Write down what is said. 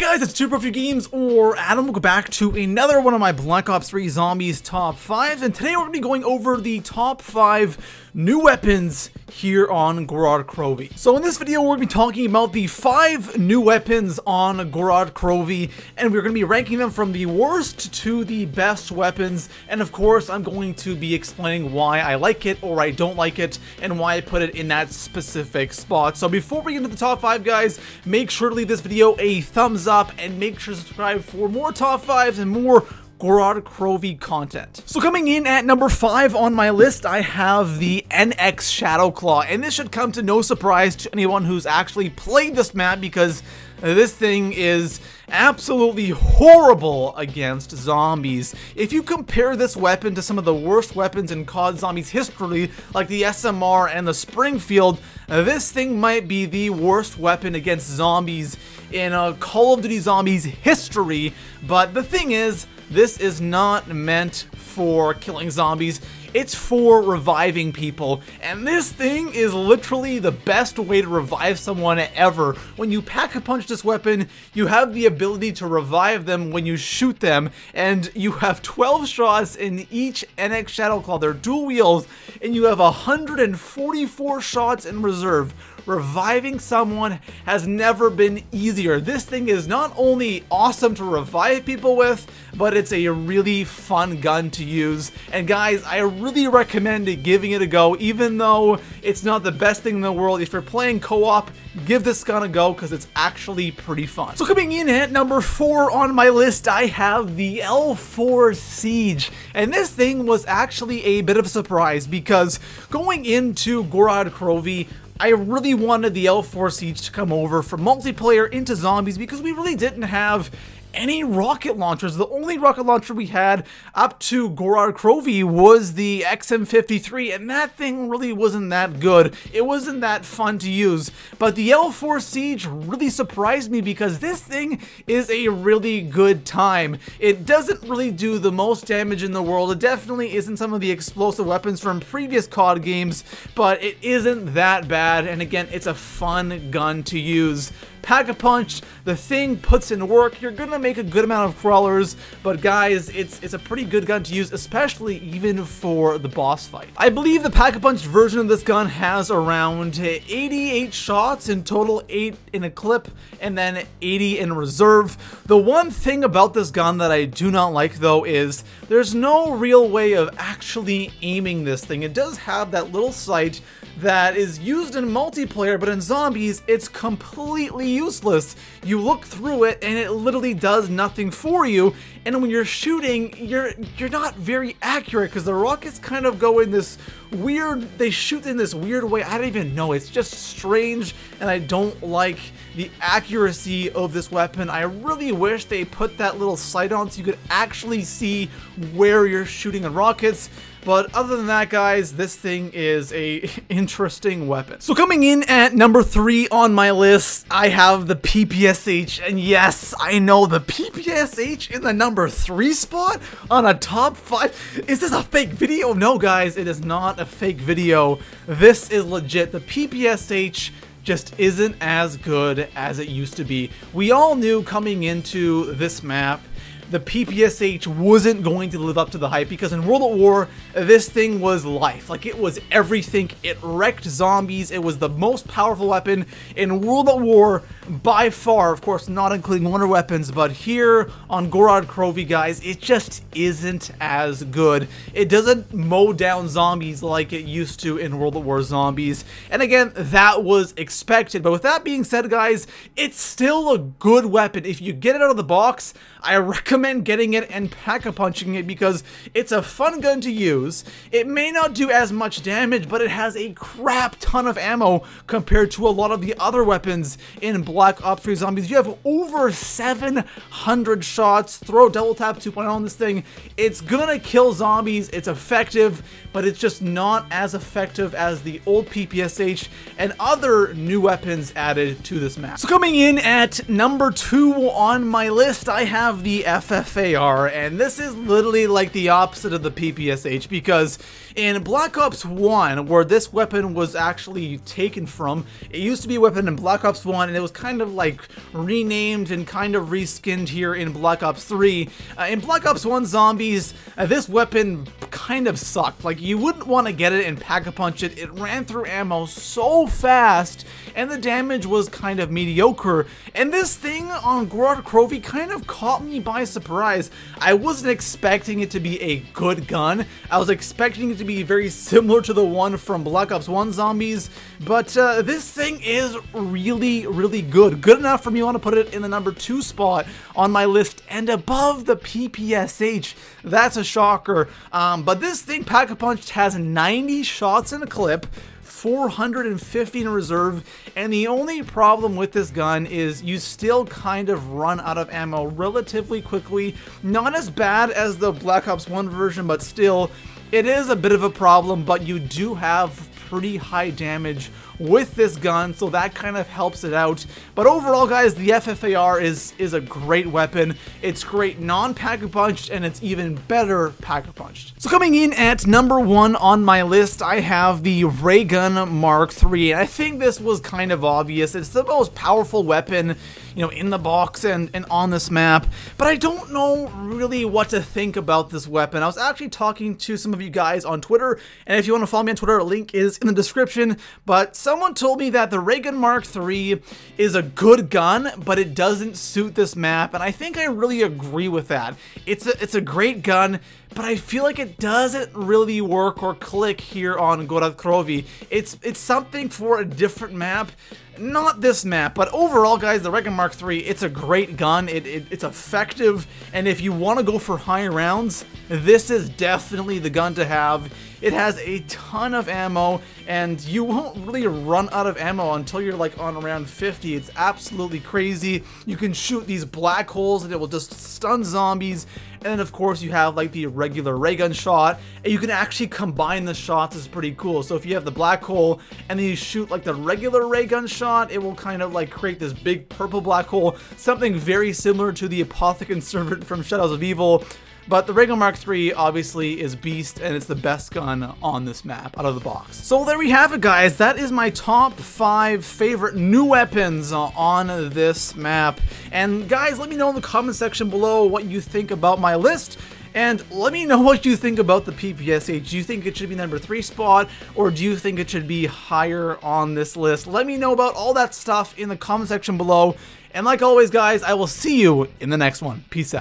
Guys, it's ToProForuGames, or Adam. Welcome back to another one of my Black Ops 3 Zombies top 5s, and today we're going to be going over the top 5 new weapons here on Gorod Krovi. So in this video, we're going to be talking about the 5 new weapons on Gorod Krovi, and we're going to be ranking them from the worst to the best weapons, and of course, I'm going to be explaining why I like it or I don't like it, and why I put it in that specific spot. So before we get into the top 5, guys, make sure to leave this video a thumbs up, and make sure to subscribe for more top 5s and more Gorod Krovi content. So coming in at number 5 on my list, I have the NX Shadowclaw, and this should come to no surprise to anyone who's actually played this map, because this thing is absolutely horrible against zombies. If you compare this weapon to some of the worst weapons in COD Zombies history, like the SMR and the Springfield, this thing might be the worst weapon against zombies in Call of Duty Zombies history. But the thing is, this is not meant for killing zombies. It's for reviving people, and this thing is literally the best way to revive someone ever. When you pack-a-punch this weapon, you have the ability to revive them when you shoot them, and you have 12 shots in each NX Shadowclaw. They're dual wheels, and you have 144 shots in reserve. Reviving someone has never been easier. This thing is not only awesome to revive people with, but it's a really fun gun to use. And guys, I really recommend giving it a go, even though it's not the best thing in the world. If you're playing co-op, give this gun a go, because it's actually pretty fun. So coming in at number 4 on my list, I have the L4 Seige. And this thing was actually a bit of a surprise, because going into Gorod Krovi, I really wanted the L4 Seige to come over from multiplayer into zombies, because we really didn't have any rocket launchers. The only rocket launcher we had up to Gorod Krovi was the XM53, and that thing really wasn't that good. It wasn't that fun to use. But the L4 Seige really surprised me, because this thing is a really good time. It doesn't really do the most damage in the world. It definitely isn't some of the explosive weapons from previous COD games, but it isn't that bad. And again, it's a fun gun to use. Pack-a-punch, the thing puts in work. You're gonna make a good amount of crawlers, but guys, it's a pretty good gun to use, especially even for the boss fight. I believe the Pack-a-punch version of this gun has around 88 shots in total, 8 in a clip, and then 80 in reserve. The one thing about this gun that I do not like, though, is there's no real way of actually aiming this thing. It does have that little sight that is used in multiplayer, but in zombies, it's completely useless. You look through it, and it literally does nothing for you, and when you're shooting, you're not very accurate, because the rockets kind of go in this weird, they shoot in this weird way. I don't even know, it's just strange, and I don't like the accuracy of this weapon. I really wish they put that little sight on so you could actually see where you're shooting in rockets. But other than that, guys, this thing is a interesting weapon. So coming in at number 3 on my list, I have the PPSH. And yes, I know, the PPSH in the number 3 spot on a top 5. Is this a fake video? No, guys, it is not a fake video. This is legit. The PPSH just isn't as good as it used to be. We all knew coming into this map the PPSH wasn't going to live up to the hype, because in World at War, this thing was life. Like, it was everything. It wrecked zombies. It was the most powerful weapon in World at War by far. Of course, not including wonder weapons, but here on Gorod Krovi, guys, it just isn't as good. It doesn't mow down zombies like it used to in World at War Zombies. And again, that was expected. But with that being said, guys, it's still a good weapon. If you get it out of the box, I recommend getting it and pack-a-punching it, because it's a fun gun to use. It may not do as much damage, but it has a crap ton of ammo compared to a lot of the other weapons in Black Ops 3 Zombies. You have over 700 shots. Throw double tap 2.0 on this thing. It's gonna kill zombies. It's effective, but it's just not as effective as the old PPSH and other new weapons added to this map. So coming in at number 2 on my list, I have the FFAR, and this is literally like the opposite of the PPSH, because in Black Ops 1, where this weapon was actually taken from, it used to be a weapon in Black Ops 1, and it was kind of like renamed and kind of reskinned here in Black Ops 3. In Black Ops 1 Zombies, this weapon kind of sucked. Like, you wouldn't want to get it and pack-a-punch it. It ran through ammo so fast, and the damage was kind of mediocre. And this thing on Gorod Krovi kind of caught me by surprise. I wasn't expecting it to be a good gun. I was expecting it to be very similar to the one from Black Ops 1 Zombies, but this thing is really, really good. Good enough for me to want to put it in the number 2 spot on my list and above the PPSH. That's a shocker. But this thing, Pack-a-Punch, has 90 shots in a clip, 450 in reserve, and the only problem with this gun is you still kind of run out of ammo relatively quickly. Not as bad as the Black Ops 1 version, but still, it is a bit of a problem, but you do have pretty high damage with this gun, so that kind of helps it out. But overall, guys, the FFAR is a great weapon. It's great non-pack-a-punched, and it's even better pack-a-punched. So coming in at number 1 on my list, I have the Raygun Mark 3. And I think this was kind of obvious. It's the most powerful weapon, you know, in the box and on this map. But I don't know really what to think about this weapon. I was actually talking to some of you guys on Twitter, and if you want to follow me on Twitter, a link is in the description. But someone told me that the Raygun Mark 3 is a good gun, but it doesn't suit this map, and I think I really agree with that. It's a great gun, but I feel like it doesn't really work or click here on Gorod Krovi. It's something for a different map. Not this map, but overall, guys, the Raygun Mark 3, it's a great gun. It's effective, and if you want to go for high rounds, this is definitely the gun to have. It has a ton of ammo, and you won't really run out of ammo until you're like on around 50. It's absolutely crazy. You can shoot these black holes, and it will just stun zombies. And then, of course, you have like the regular ray gun shot, and you can actually combine the shots. Is pretty cool. So if you have the black hole and then you shoot like the regular ray gun shot, it will kind of like create this big purple black hole, something very similar to the Apothecary Servant from Shadows of Evil. But the Raygun Mark 3 obviously is beast, and it's the best gun on this map out of the box. So there we have it, guys. That is my top 5 favorite new weapons on this map. And guys, let me know in the comment section below what you think about my list. And let me know what you think about the PPSH. Do you think it should be number 3 spot, or do you think it should be higher on this list? Let me know about all that stuff in the comment section below. And like always, guys, I will see you in the next one. Peace out.